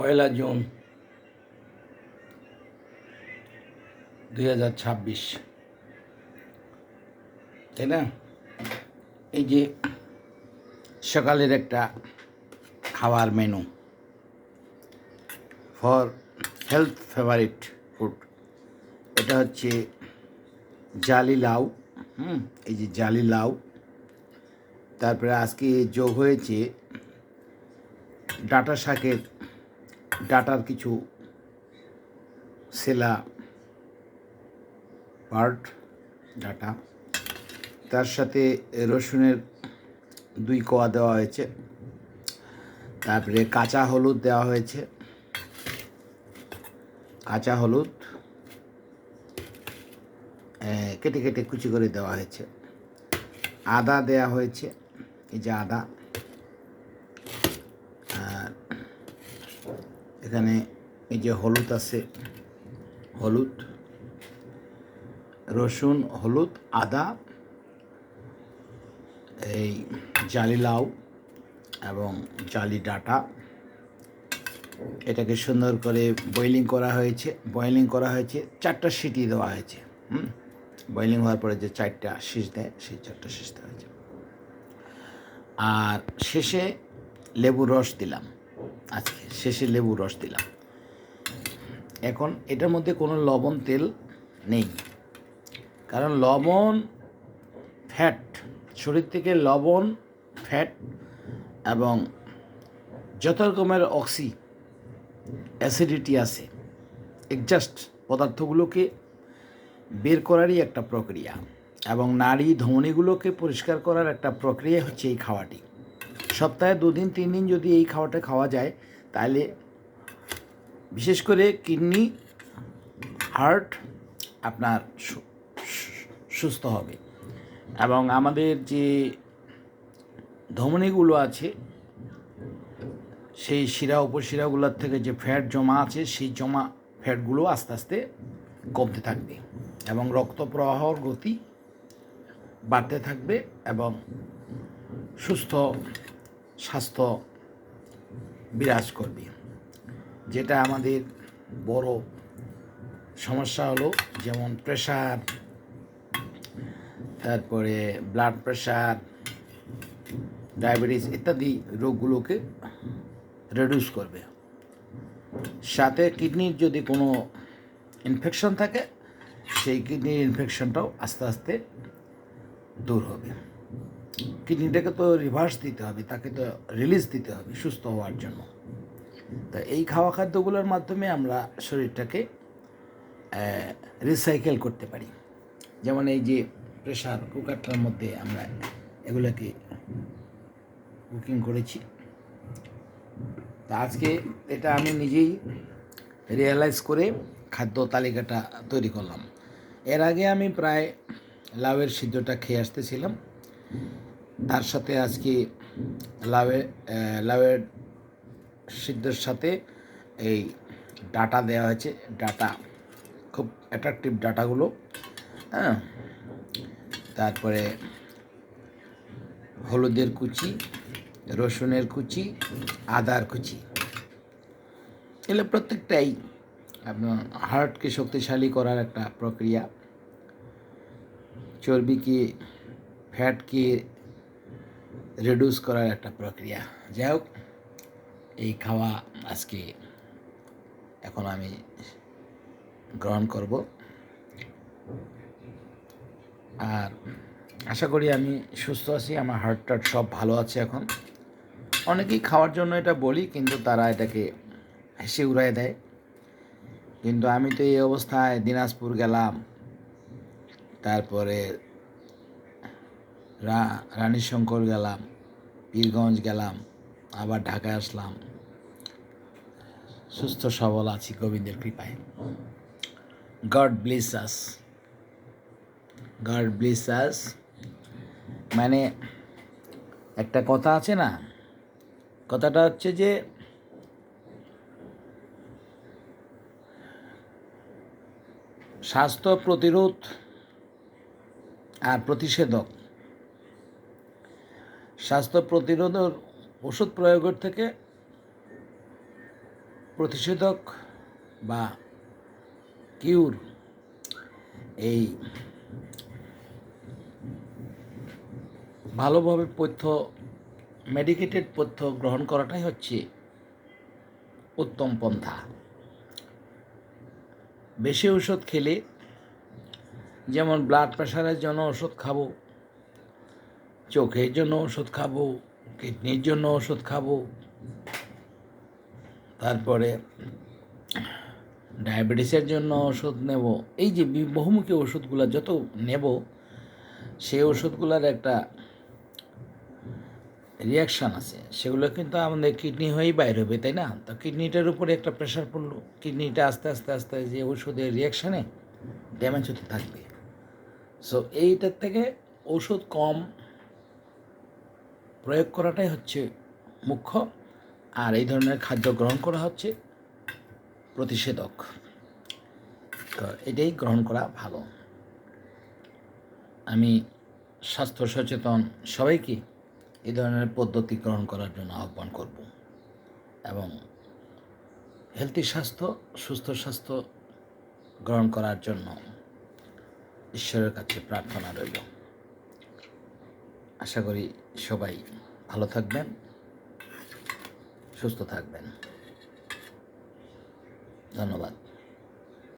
1 June 2026, তাই না? এই যে সকালের একটা খাওয়ার menu for health favourite food, এটা হচ্ছে জালি লাউ। এই যে জালি লাউ, তারপরে আজকে যোগ হয়েছে ডাঁটা শাকের ডাঁটার কিছু সেলা পার্ট ডাঁটা, তার সাথে রসুনের 2 কোয়া দেওয়া হয়েছে, তারপরে কাঁচা হলুদ দেওয়া হয়েছে, কাঁচা হলুদ কেটে কেটে কুচি করে দেওয়া হয়েছে, আদা দেওয়া হয়েছে, এই যে আদা, আর এখানে এই যে হলুদ আছে, হলুদ, রসুন, হলুদ, আদা, এই জালি লাউ এবং জালি ডাঁটা, এটাকে সুন্দর করে বয়েলিং করা হয়েছে। 4টা সিটি দেওয়া হয়েছে। বয়েলিং হওয়ার পরে যে 4টা শীষ দেয়, সেই 4টা শীষ দেওয়া হয়েছে। আর শেষে লেবুর রস দিলাম, আজকে শেষে লেবুর রস দিলাম। এখন এটার মধ্যে কোনো লবণ তেল নেই, কারণ লবণ ফ্যাট, শরীর থেকে লবণ, ফ্যাট এবং যত রকমের অ্যাসিডিটি আছে, এক্সাস্ট পদার্থগুলোকে বের করারই একটা প্রক্রিয়া, এবং নাড়ি ধমনীগুলোকে পরিষ্কার করার একটা প্রক্রিয়া হচ্ছে এই খাওয়াটি। সপ্তাহে 2 দিন 3 দিন যদি এই খাওয়াটা খাওয়া যায়, তাহলে বিশেষ করে কিডনি, হার্ট আপনার সুস্থ হবে, এবং আমাদের যে ধমনীগুলো আছে, সেই শিরা উপশিরাগুলোর থেকে যে ফ্যাট জমা আছে, সেই জমা ফ্যাটগুলো আস্তে আস্তে কমতে থাকবে, এবং রক্ত প্রবাহর গতি বাড়তে থাকবে, এবং সুস্থ স্বাস্থ্য বিরাজ করবে। যেটা আমাদের বড় সমস্যা হলো, যেমন প্রেশার, তারপরে ব্লাড প্রেশার, ডায়াবেটিস ইত্যাদি রোগগুলোকে রিডিউস করবে। সাথে কিডনির যদি কোনো ইনফেকশন থাকে, সেই কিডনির ইনফেকশনটাও আস্তে আস্তে দূর হবে। কিডনিটাকে তো রিভার্স দিতে হবে, তাকে তো রিলিজ দিতে হবে সুস্থ হওয়ার জন্য। তা এই খাওয়া খাদ্যগুলোর মাধ্যমে আমরা শরীরটাকে রিসাইকেল করতে পারি। যেমন এই যে প্রেশার কুকারটার মধ্যে আমরা এগুলোকে কুকিং করেছি। তা আজকে এটা আমি নিজেই রিয়েলাইজ করে খাদ্য তালিকাটা তৈরি করলাম। এর আগে আমি প্রায় লাউয়ের সিদ্ধটা খেয়ে আসতেছিলাম, তার সাথে আজকে লাউয়ের সিদ্ধর সাথে এই ডাটা দেওয়া হয়েছে। ডাটা খুব অ্যাট্রাকটিভ ডাটাগুলো, হ্যাঁ। তারপরে হলুদের কুচি, রসুনের কুচি, আদার কুচি, এগুলো প্রত্যেকটাই আপনার হার্টকে শক্তিশালী করার একটা প্রক্রিয়া, চর্বিকে, ফ্যাটকে রিডিউস করার একটা প্রক্রিয়া। যাই হোক, এই খাওয়া আজকে এখন আমি গ্রহণ করব, আর আশা করি আমি সুস্থ আছি, আমার হার্ট টার্ট সব ভালো আছে এখন। অনেকেই খাওয়ার জন্য এটা বলি, কিন্তু তারা এটাকে হেসে উড়ায় দেয়। কিন্তু আমি তো এই অবস্থায় দিনাজপুর গেলাম, তারপরে রানীশঙ্কর গেলাম, পীরগঞ্জ গেলাম, আবার ঢাকায় আসলাম। সুস্থ সবল আছি গোবিন্দের কৃপায়। গড ব্লেস আস, গড ব্লেস আস। মানে একটা কথা আছে না, কথাটা হচ্ছে যে স্বাস্থ্য প্রতিরোধ আর প্রতিষেধক, স্বাস্থ্য প্রতিরোধের ওষুধ প্রয়োগের থেকে প্রতিষেধক বা কিউর এই ভালোভাবে মেডিকেটেড পথ্য গ্রহণ করাটাই হচ্ছে উত্তম পন্থা। বেশি ওষুধ খেলে, যেমন ব্লাড প্রেশারের জন্য ওষুধ খাবো, চোখের জন্য ওষুধ খাবো, কিডনির জন্য ওষুধ খাবো, তারপরে ডায়াবেটিসের জন্য ওষুধ নেব, এই যে বহুমুখী ওষুধগুলো যত নেব, সেই ওষুধগুলোর একটা রিয়াকশান আছে, সেগুলো কিন্তু আমাদের কিডনি হয়েই বাইর হবে, তাই না? তো কিডনিটার উপরে একটা প্রেশার পড়লো, কিডনিটা আস্তে আস্তে আস্তে যে ওষুধের রিয়াকশানে ড্যামেজ হতে থাকবে। সো এইটার থেকে ওষুধ কম প্রয়োগ করাটাই হচ্ছে মুখ্য, আর এই ধরনের খাদ্য গ্রহণ করা হচ্ছে প্রতিষেধক। তো এটাই গ্রহণ করা ভালো। আমি স্বাস্থ্য সচেতন সবাইকে এই ধরনের পদ্ধতি গ্রহণ করার জন্য আহ্বান করব, এবং হেলদি স্বাস্থ্য, সুস্থ স্বাস্থ্য গ্রহণ করার জন্য ঈশ্বরের কাছে প্রার্থনা রইল। আশা করি সবাই ভালো থাকবেন, সুস্থ থাকবেন। ধন্যবাদ।